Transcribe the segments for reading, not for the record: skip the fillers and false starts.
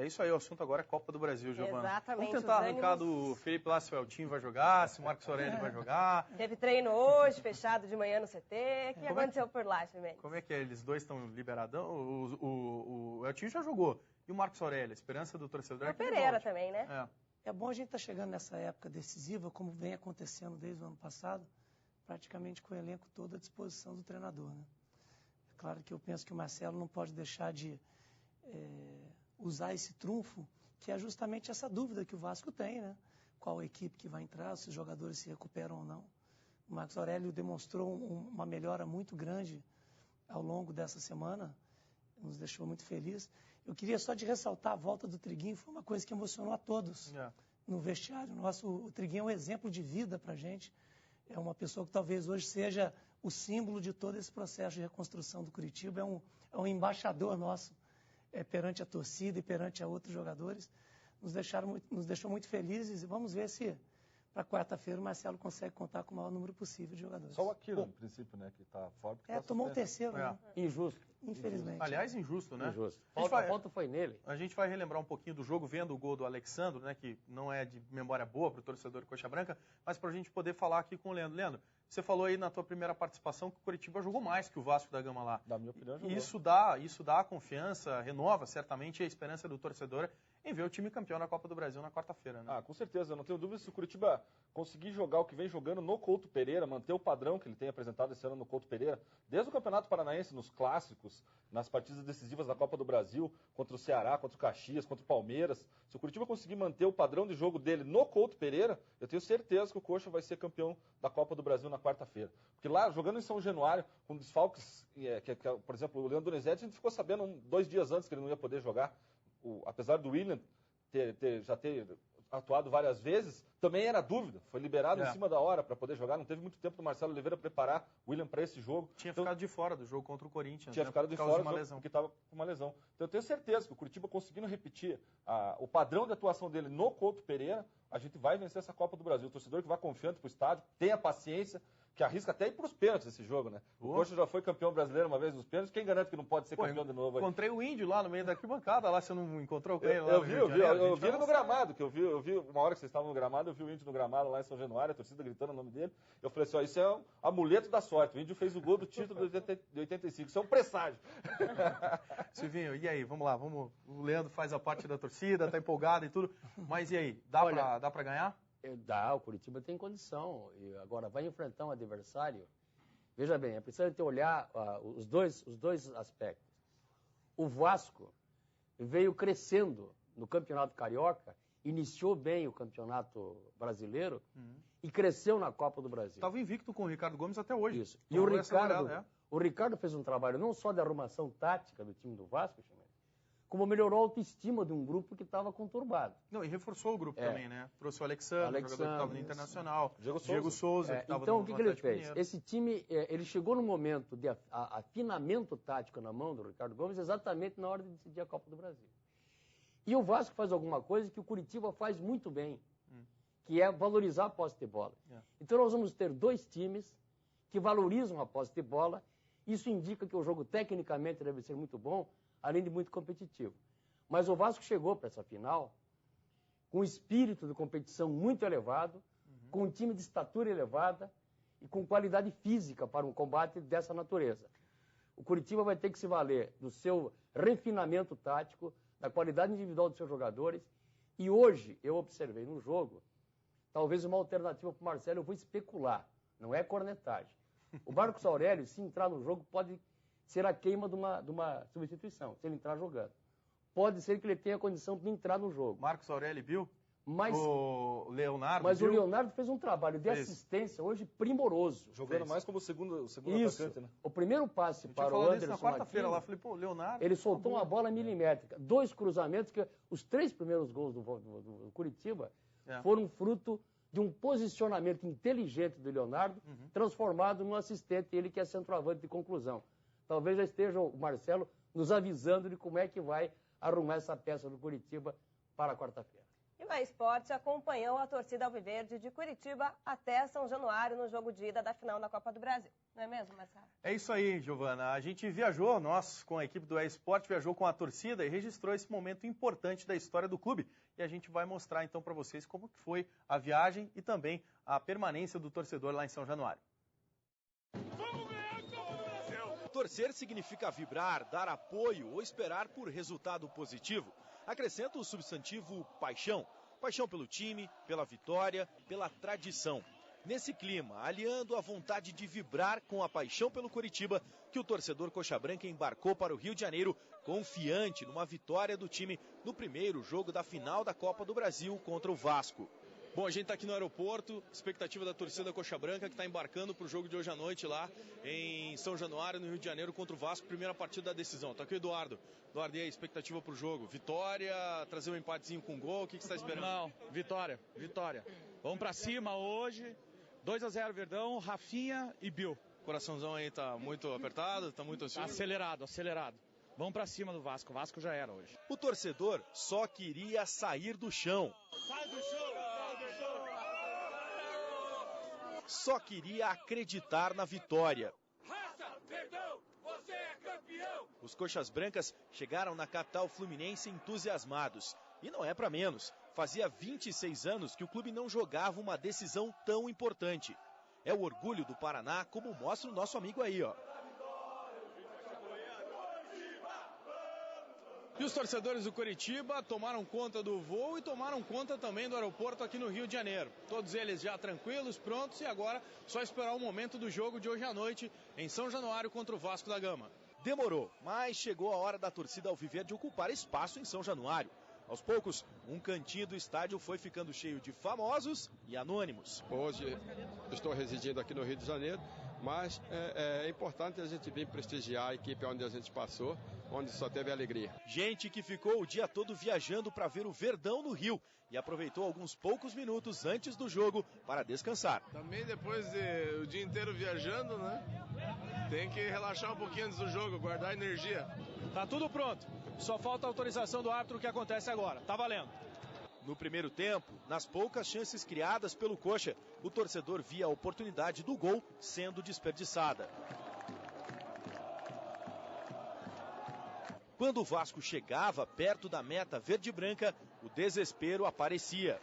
É isso aí, o assunto agora é Copa do Brasil, Giovana. Exatamente. Vamos tentar arrancar do Felipe lá se o Eltinho vai jogar, se o Marcos Aurélio vai jogar. Teve treino hoje, fechado de manhã no CT. O que aconteceu por lá, Chimenez? Como é que é? Eles dois estão liberadão? O Eltinho já jogou. E o Marcos Aurélio? A esperança do torcedor O Pereira também, né? É bom a gente estar chegando nessa época decisiva, como vem acontecendo desde o ano passado, praticamente com o elenco todo à disposição do treinador, né? É claro que eu penso que o Marcelo não pode deixar de usar esse trunfo, que é justamente essa dúvida que o Vasco tem, né? Qual a equipe que vai entrar, se os jogadores se recuperam ou não. O Marcos Aurélio demonstrou uma melhora muito grande ao longo dessa semana, nos deixou muito felizes. Eu queria só de ressaltar a volta do Triguinho, foi uma coisa que emocionou a todos no vestiário nosso. O Triguinho é um exemplo de vida para a gente. É uma pessoa que talvez hoje seja o símbolo de todo esse processo de reconstrução do Curitiba. É um embaixador nosso perante a torcida e perante a outros jogadores. Nos deixou muito felizes e vamos ver se para quarta-feira o Marcelo consegue contar com o maior número possível de jogadores. Só o Aquino, no princípio, né, que está fora. Tomou o terceiro, né? Injusto. Infelizmente. Aliás, injusto, né? Injusto. A falta foi nele. A gente vai relembrar um pouquinho do jogo, vendo o gol do Alexandre, né, que não é de memória boa para o torcedor Coxa Branca, mas para a gente poder falar aqui com o Leandro. Leandro, você falou aí na tua primeira participação que o Curitiba jogou mais que o Vasco da Gama lá. Na minha opinião, jogou. Isso dá confiança, renova certamente a esperança do torcedor em ver o time campeão da Copa do Brasil na quarta-feira, né? Com certeza. Eu não tenho dúvida se o Curitiba conseguir jogar o que vem jogando no Couto Pereira, manter o padrão que ele tem apresentado esse ano no Couto Pereira, desde o Campeonato Paranaense, nos clássicos, nas partidas decisivas da Copa do Brasil, contra o Ceará, contra o Caxias, contra o Palmeiras. Se o Curitiba conseguir manter o padrão de jogo dele no Couto Pereira, eu tenho certeza que o Coxa vai ser campeão da Copa do Brasil na quarta-feira. Porque lá, jogando em São Januário, com desfalques, por exemplo, o Leandro Donizete, a gente ficou sabendo 2 dias antes que ele não ia poder jogar. Apesar do William já ter atuado várias vezes, também era dúvida. Foi liberado em cima da hora para poder jogar. Não teve muito tempo do Marcelo Oliveira preparar o William para esse jogo. Tinha ficado de fora do jogo contra o Corinthians. Tinha ficado de fora do jogo porque estava com uma lesão. Então eu tenho certeza que o Curitiba conseguindo repetir o padrão de atuação dele no Couto Pereira, a gente vai vencer essa Copa do Brasil. O torcedor que vai confiante para o estádio, tenha paciência, que arrisca até ir para os pênaltis esse jogo, né? O Coxa já foi campeão brasileiro uma vez nos pênaltis, quem garante que não pode ser campeão de novo? Encontrei o Índio lá no meio da arquibancada, lá você não encontrou com ele? Eu vi ele no gramado, que eu vi uma hora que vocês estavam no gramado, eu vi o Índio no gramado lá em São Januário, a torcida gritando o nome dele. Eu falei assim, isso é um amuleto da sorte, o Índio fez o gol do título de 85, isso é um presságio. Silvinho, e aí, vamos lá, o Leandro faz a parte da torcida, tá empolgado e tudo, mas e aí, dá pra ganhar? Dá, o Curitiba tem condição. E agora vai enfrentar um adversário. Veja bem, é preciso olhar os dois aspectos. O Vasco veio crescendo no Campeonato Carioca, iniciou bem o Campeonato Brasileiro e cresceu na Copa do Brasil. Estava invicto com o Ricardo Gomes até hoje. Isso. E o Ricardo fez um trabalho não só de arrumação tática do time do Vasco, como melhorou a autoestima de um grupo que estava conturbado. Não, e reforçou o grupo também, né? Trouxe o Alexandre, jogador que estava no Internacional, Diego Souza, que estava então, no o que ele fez? Mineiro. Esse time, ele chegou no momento de afinamento tático na mão do Ricardo Gomes, exatamente na hora de decidir a Copa do Brasil. E o Vasco faz alguma coisa que o Curitiba faz muito bem, que é valorizar a posse de bola. Então nós vamos ter 2 times que valorizam a posse de bola. Isso indica que o jogo tecnicamente deve ser muito bom, além de muito competitivo. Mas o Vasco chegou para essa final com um espírito de competição muito elevado, com um time de estatura elevada e com qualidade física para um combate dessa natureza. O Curitiba vai ter que se valer do seu refinamento tático, da qualidade individual dos seus jogadores. E hoje eu observei no jogo, talvez uma alternativa para o Marcelo, eu vou especular, não é cornetagem. O Marcos Aurélio, se entrar no jogo, pode ser a queima de uma substituição, se ele entrar jogando. Pode ser que ele tenha condição de entrar no jogo. Marcos Aurélio viu? Mas, o Leonardo Mas viu? O Leonardo fez um trabalho de assistência hoje primoroso. Jogando mais como segundo atacante, né? O primeiro passe para o Anderson na quarta-feira lá, falei, Leonardo... Ele soltou uma bola milimétrica. 2 cruzamentos, que os 3 primeiros gols do Curitiba foram fruto de um posicionamento inteligente do Leonardo, transformado num assistente, ele que é centroavante de conclusão. Talvez já esteja o Marcelo nos avisando de como é que vai arrumar essa peça do Curitiba para a quarta-feira. E o eSport acompanhou a torcida alviverde de Curitiba até São Januário no jogo de ida da final da Copa do Brasil. Não é mesmo, Marcelo? É isso aí, Giovana. A gente viajou, nós com a equipe do eSport, viajou com a torcida e registrou esse momento importante da história do clube. E a gente vai mostrar então para vocês como que foi a viagem e também a permanência do torcedor lá em São Januário. Torcer significa vibrar, dar apoio ou esperar por resultado positivo. Acrescenta o substantivo paixão. Paixão pelo time, pela vitória, pela tradição. Nesse clima, aliando a vontade de vibrar com a paixão pelo Coritiba, que o torcedor Coxa Branca embarcou para o Rio de Janeiro, confiante numa vitória do time no primeiro jogo da final da Copa do Brasil contra o Vasco. Bom, a gente está aqui no aeroporto, expectativa da torcida Coxa Branca, que está embarcando para o jogo de hoje à noite lá em São Januário, no Rio de Janeiro, contra o Vasco, primeira partida da decisão. Está aqui o Eduardo. Eduardo, e aí, expectativa para o jogo? Vitória, trazer um empatezinho com gol, o que você está esperando? Não, vitória. Vamos para cima hoje, 2-0 Verdão, Rafinha e Bill. O coraçãozão aí está muito apertado, está muito ansioso? Acelerado. Vamos para cima do Vasco, o Vasco já era hoje. O torcedor só queria sair do chão. Sai do chão! Só queria acreditar na vitória. Raça, Verdão, você é campeão! Os coxas brancas chegaram na capital fluminense entusiasmados. E não é para menos. Fazia 26 anos que o clube não jogava uma decisão tão importante. É o orgulho do Paraná, como mostra o nosso amigo aí, ó. E os torcedores do Coritiba tomaram conta do voo e tomaram conta também do aeroporto aqui no Rio de Janeiro. Todos eles já tranquilos, prontos e agora só esperar o momento do jogo de hoje à noite em São Januário contra o Vasco da Gama. Demorou, mas chegou a hora da torcida alviverde ocupar espaço em São Januário. Aos poucos, um cantinho do estádio foi ficando cheio de famosos e anônimos. Hoje estou residindo aqui no Rio de Janeiro, mas é importante a gente vir prestigiar a equipe onde a gente passou, onde só teve alegria. Gente que ficou o dia todo viajando para ver o Verdão no Rio e aproveitou alguns poucos minutos antes do jogo para descansar. Também depois de o dia inteiro viajando, né? Tem que relaxar um pouquinho antes do jogo, guardar energia. Tá tudo pronto. Só falta a autorização do árbitro, que acontece agora. Tá valendo. No primeiro tempo, nas poucas chances criadas pelo Coxa, o torcedor via a oportunidade do gol sendo desperdiçada. Quando o Vasco chegava perto da meta verde-branca, o desespero aparecia.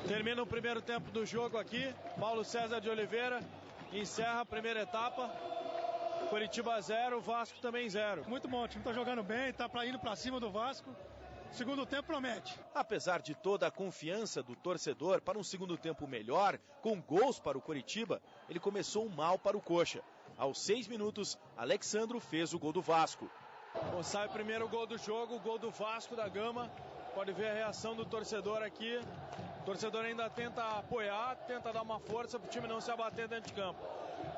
Termina o primeiro tempo do jogo aqui. Paulo César de Oliveira encerra a primeira etapa. Coritiba 0, Vasco também 0. Muito bom, o time está jogando bem, está indo para cima do Vasco. Segundo tempo promete. Apesar de toda a confiança do torcedor para um segundo tempo melhor, com gols para o Coritiba, ele começou mal para o Coxa. Aos 6 minutos, Alexandro fez o gol do Vasco. Bom, sai o primeiro gol do jogo, o gol do Vasco da Gama. Pode ver a reação do torcedor aqui. O torcedor ainda tenta apoiar, tenta dar uma força para o time não se abater dentro de campo.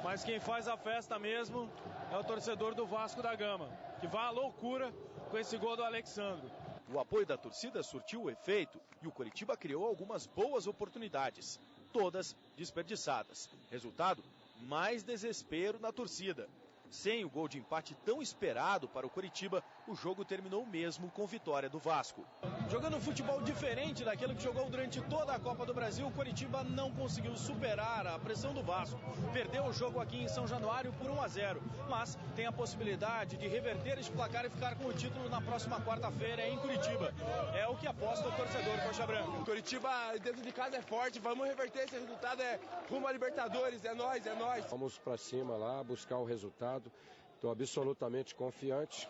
Mas quem faz a festa mesmo é o torcedor do Vasco da Gama, que vai à loucura com esse gol do Alexandro. O apoio da torcida surtiu o efeito e o Coritiba criou algumas boas oportunidades, todas desperdiçadas. Resultado, mais desespero na torcida. Sem o gol de empate tão esperado para o Coritiba, o jogo terminou mesmo com vitória do Vasco. Jogando um futebol diferente daquilo que jogou durante toda a Copa do Brasil, o Coritiba não conseguiu superar a pressão do Vasco. Perdeu o jogo aqui em São Januário por 1-0, mas tem a possibilidade de reverter esse placar e ficar com o título na próxima quarta-feira em Curitiba. É o que aposta o torcedor Coxa Branca. O Coritiba dentro de casa é forte, vamos reverter esse resultado, rumo a Libertadores, é nóis. Vamos para cima lá, buscar o resultado. Estou absolutamente confiante.